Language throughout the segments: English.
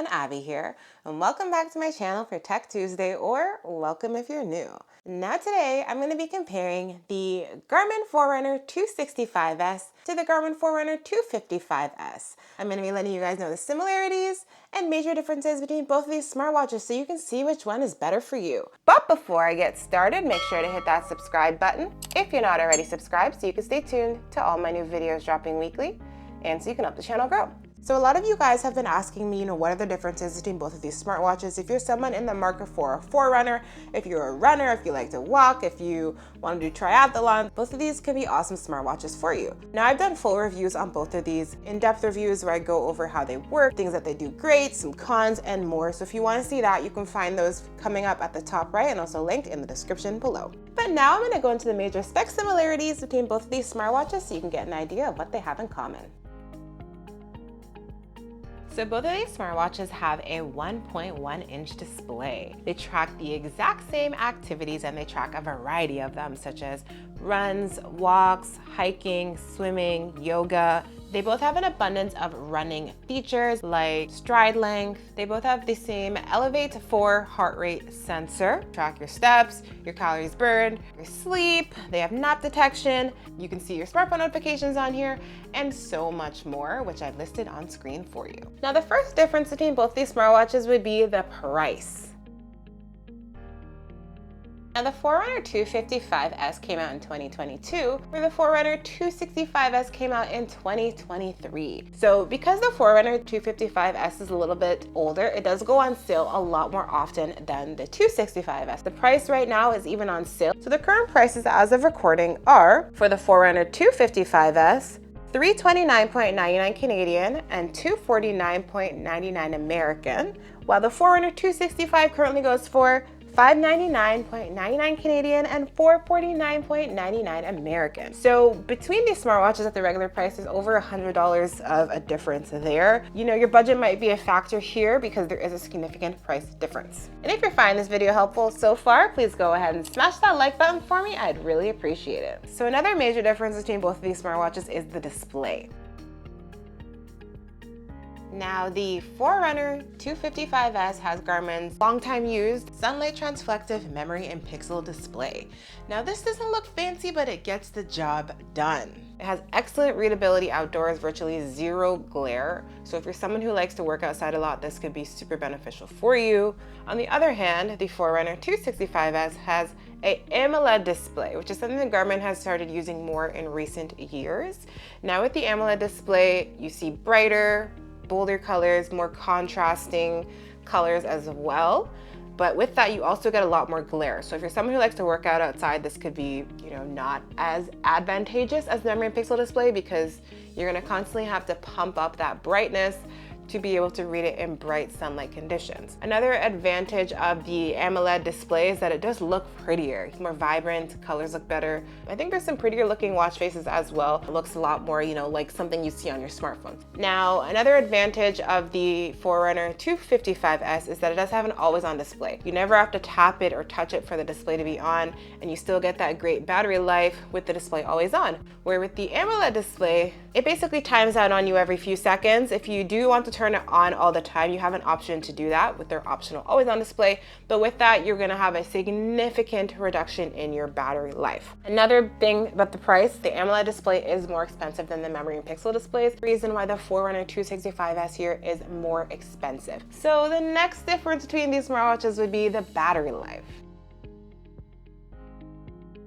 everyone, Abby here, and welcome back to my channel for Tech Tuesday, or welcome if you're new. Now today, I'm going to be comparing the Garmin Forerunner 265S to the Garmin Forerunner 255S. I'm going to be letting you guys know the similarities and major differences between both of these smartwatches so you can see which one is better for you. But before I get started, make sure to hit that subscribe button if you're not already subscribed so you can stay tuned to all my new videos dropping weekly and so you can help the channel grow. So a lot of you guys have been asking me, what are the differences between both of these smartwatches? If you're someone in the market for a Forerunner, if you're a runner, if you like to walk, if you want to do triathlon, both of these can be awesome smartwatches for you. Now I've done full reviews on both of these, in-depth reviews where I go over how they work, things that they do great, some cons and more. So if you want to see that, you can find those coming up at the top right and also linked in the description below. But now I'm going to go into the major spec similarities between both of these smartwatches so you can get an idea of what they have in common. So both of these smartwatches have a 1.1-inch display. They track the exact same activities and they track a variety of them, such as runs, walks, hiking, swimming, yoga. They both have an abundance of running features like stride length. They both have the same Elevate 4 heart rate sensor. Track your steps, your calories burned, your sleep. They have nap detection. You can see your smartphone notifications on here and so much more, which I've listed on screen for you. Now the first difference between both these smartwatches would be the price. Now the Forerunner 255S came out in 2022, where the Forerunner 265S came out in 2023. So because the Forerunner 255S is a little bit older, it does go on sale a lot more often than the 265S. The price right now is even on sale. So the current prices as of recording are, for the Forerunner 255S, $329.99 Canadian and $249.99 American, while the Forerunner 265 currently goes for $599.99 Canadian and $449.99 American. So between these smartwatches at the regular price, there's over $100 of a difference there. Your budget might be a factor here because there is a significant price difference. And if you're finding this video helpful so far, please go ahead and smash that like button for me. I'd really appreciate it. So another major difference between both of these smartwatches is the display. Now the Forerunner 255S has Garmin's long-time used sunlight transflective memory and pixel display. Now this doesn't look fancy, but it gets the job done. It has excellent readability outdoors, virtually zero glare. So if you're someone who likes to work outside a lot, this could be super beneficial for you. On the other hand, the Forerunner 265S has an AMOLED display, which is something that Garmin has started using more in recent years. Now with the AMOLED display, you see brighter, bolder colors, more contrasting colors as well. But with that, you also get a lot more glare. So if you're someone who likes to work out outside, this could be, not as advantageous as the memory and pixel display because you're gonna constantly have to pump up that brightness to be able to read it in bright sunlight conditions. Another advantage of the AMOLED display is that it does look prettier. It's more vibrant, colors look better. I think there's some prettier looking watch faces as well. It looks a lot more, like something you see on your smartphone. Now, another advantage of the Forerunner 255S is that it does have an always on display. You never have to tap it or touch it for the display to be on, and you still get that great battery life with the display always on. Where with the AMOLED display, it basically times out on you every few seconds. If you do want to turn it on all the time, you have an option to do that with their optional always on display. But with that, you're gonna have a significant reduction in your battery life. Another thing about the price, the AMOLED display is more expensive than the memory and pixel displays. The reason why the Forerunner 265S here is more expensive. So the next difference between these smartwatches would be the battery life.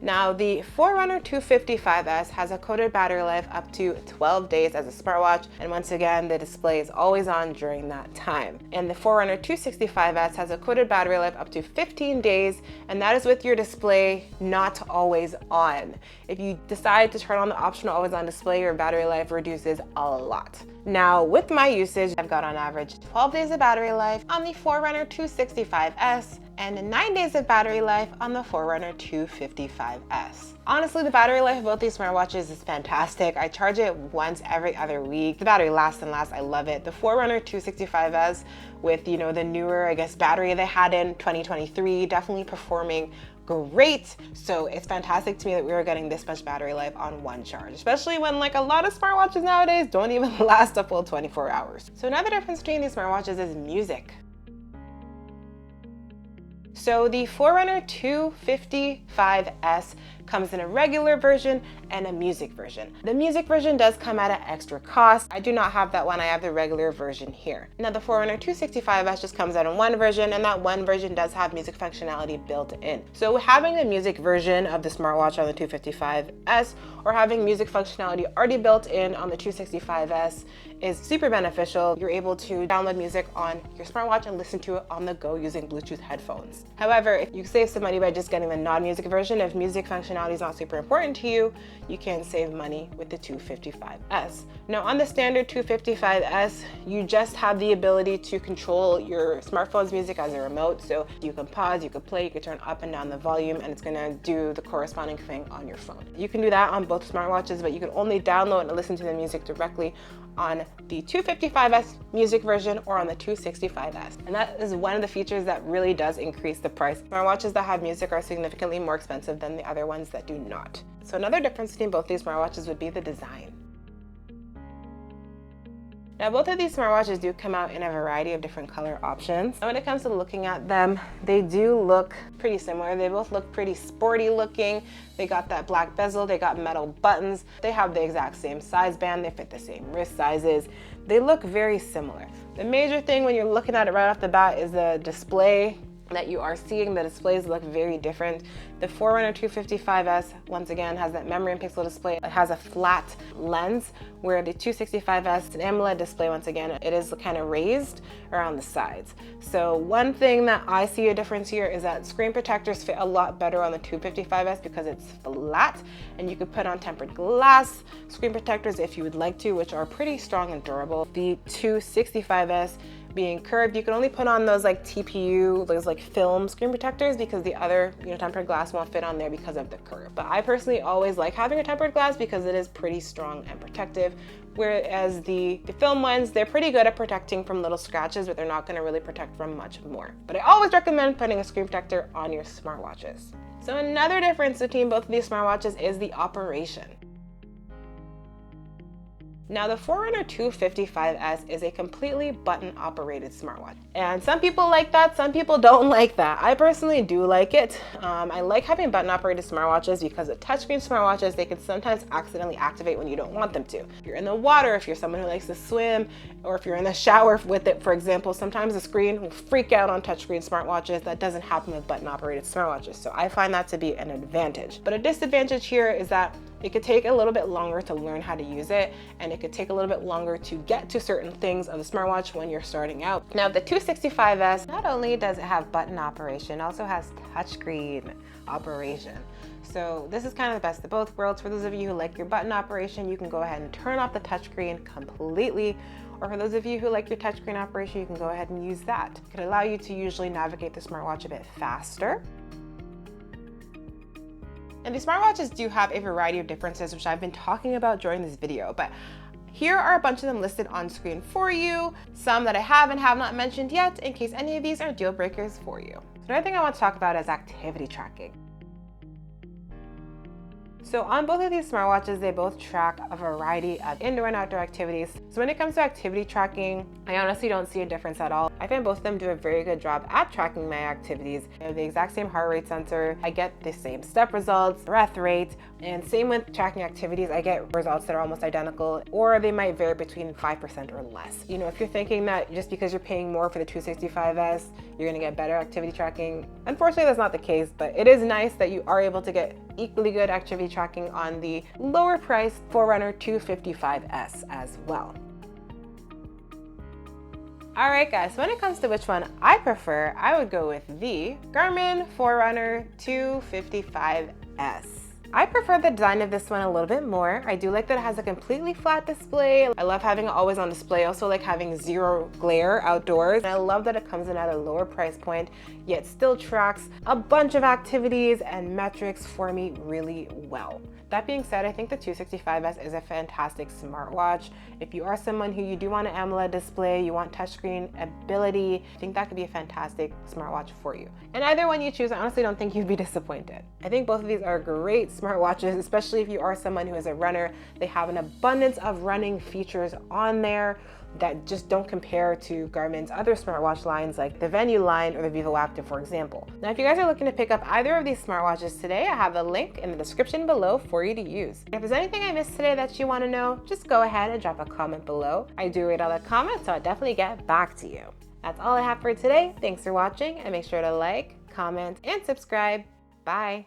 Now, the Forerunner 255S has a coded battery life up to 12 days as a smartwatch, and once again, the display is always on during that time. And the Forerunner 265S has a coded battery life up to 15 days, and that is with your display not always on. If you decide to turn on the optional always on display, your battery life reduces a lot. Now, with my usage, I've got on average 12 days of battery life on the Forerunner 265S and 9 days of battery life on the Forerunner 255S. Honestly, the battery life of both these smartwatches is fantastic. I charge it once every other week. The battery lasts and lasts. I love it. The Forerunner 265S with, the newer, battery they had in 2023, definitely performing great. So it's fantastic to me that we were getting this much battery life on one charge, especially when like a lot of smartwatches nowadays don't even last a full 24 hours. So another difference between these smartwatches is music. So the Forerunner 255S comes in a regular version and a music version. The music version does come at an extra cost. I do not have that one, I have the regular version here. Now the Forerunner 265S just comes out in one version, and that one version does have music functionality built in. So having the music version of the smartwatch on the 255S or having music functionality already built in on the 265S is super beneficial. You're able to download music on your smartwatch and listen to it on the go using Bluetooth headphones. However, if you save some money by just getting the non-music version, if music functionality is not super important to you, you can save money with the 255S. Now on the standard 255S, you just have the ability to control your smartphone's music as a remote. So you can pause, you can play, you can turn up and down the volume, and it's gonna do the corresponding thing on your phone. You can do that on both smartwatches, but you can only download and listen to the music directly on the 255S music version or on the 265S. And that is one of the features that really does increase the price. Smartwatches that have music are significantly more expensive than the other ones that do not. So another difference between both these smartwatches would be the design. Now both of these smartwatches do come out in a variety of different color options. And when it comes to looking at them, they do look pretty similar. They both look pretty sporty looking. They got that black bezel, they got metal buttons. They have the exact same size band, they fit the same wrist sizes. They look very similar. The major thing when you're looking at it right off the bat is the display that you are seeing. The displays look very different. The Forerunner 255S, once again, has that memory and pixel display. It has a flat lens, where the 265S, an AMOLED display, once again, it is kind of raised around the sides. So one thing that I see a difference here is that screen protectors fit a lot better on the 255S because it's flat, and you could put on tempered glass screen protectors if you would like to, which are pretty strong and durable. The 265S being curved, you can only put on those like TPU, those like film screen protectors, because the other, tempered glass won't fit on there because of the curve. But I personally always like having a tempered glass because it is pretty strong and protective. Whereas the film ones, they're pretty good at protecting from little scratches, but they're not gonna really protect from much more. But I always recommend putting a screen protector on your smartwatches. So another difference between both of these smartwatches is the operation. Now the Forerunner 255S is a completely button-operated smartwatch. And some people like that, some people don't like that. I personally do like it. I like having button-operated smartwatches because with touchscreen smartwatches, they can sometimes accidentally activate when you don't want them to. If you're in the water, if you're someone who likes to swim, or if you're in the shower with it, for example, sometimes the screen will freak out on touchscreen smartwatches. That doesn't happen with button-operated smartwatches. So I find that to be an advantage. But a disadvantage here is that it could take a little bit longer to learn how to use it, and it could take a little bit longer to get to certain things of the smartwatch when you're starting out. Now the 265S, not only does it have button operation, it also has touchscreen operation. So this is kind of the best of both worlds. For those of you who like your button operation, you can go ahead and turn off the touchscreen completely. Or for those of you who like your touchscreen operation, you can go ahead and use that. It could allow you to usually navigate the smartwatch a bit faster. And the smartwatches do have a variety of differences, which I've been talking about during this video, but here are a bunch of them listed on screen for you, some that I have and have not mentioned yet, in case any of these are deal breakers for you. So another thing I want to talk about is activity tracking. So on both of these smartwatches, they both track a variety of indoor and outdoor activities. So when it comes to activity tracking, I honestly don't see a difference at all. I find both of them do a very good job at tracking my activities. They have the exact same heart rate sensor. I get the same step results, breath rate, and same with tracking activities. I get results that are almost identical, or they might vary between 5% or less. If you're thinking that just because you're paying more for the 265S, you're gonna get better activity tracking, unfortunately that's not the case, but it is nice that you are able to get equally good activity tracking on the lower priced Forerunner 255S as well. All right guys, so when it comes to which one I prefer, I would go with the Garmin Forerunner 255S. I prefer the design of this one a little bit more. I do like that it has a completely flat display. I love having it always on display. I also like having zero glare outdoors. And I love that it comes in at a lower price point, yet still tracks a bunch of activities and metrics for me really well. That being said, I think the 265S is a fantastic smartwatch. If you are someone who you do want an AMOLED display, you want touchscreen ability, I think that could be a fantastic smartwatch for you. And either one you choose, I honestly don't think you'd be disappointed. I think both of these are great smartwatches, especially if you are someone who is a runner. They have an abundance of running features on there that just don't compare to Garmin's other smartwatch lines like the Venue line or the Vivoactive, for example. Now, if you guys are looking to pick up either of these smartwatches today, I have a link in the description below for you to use. If there's anything I missed today that you want to know, just go ahead and drop a comment below. I do read all the comments, so I'll definitely get back to you. That's all I have for today. Thanks for watching, and make sure to like, comment, and subscribe. Bye.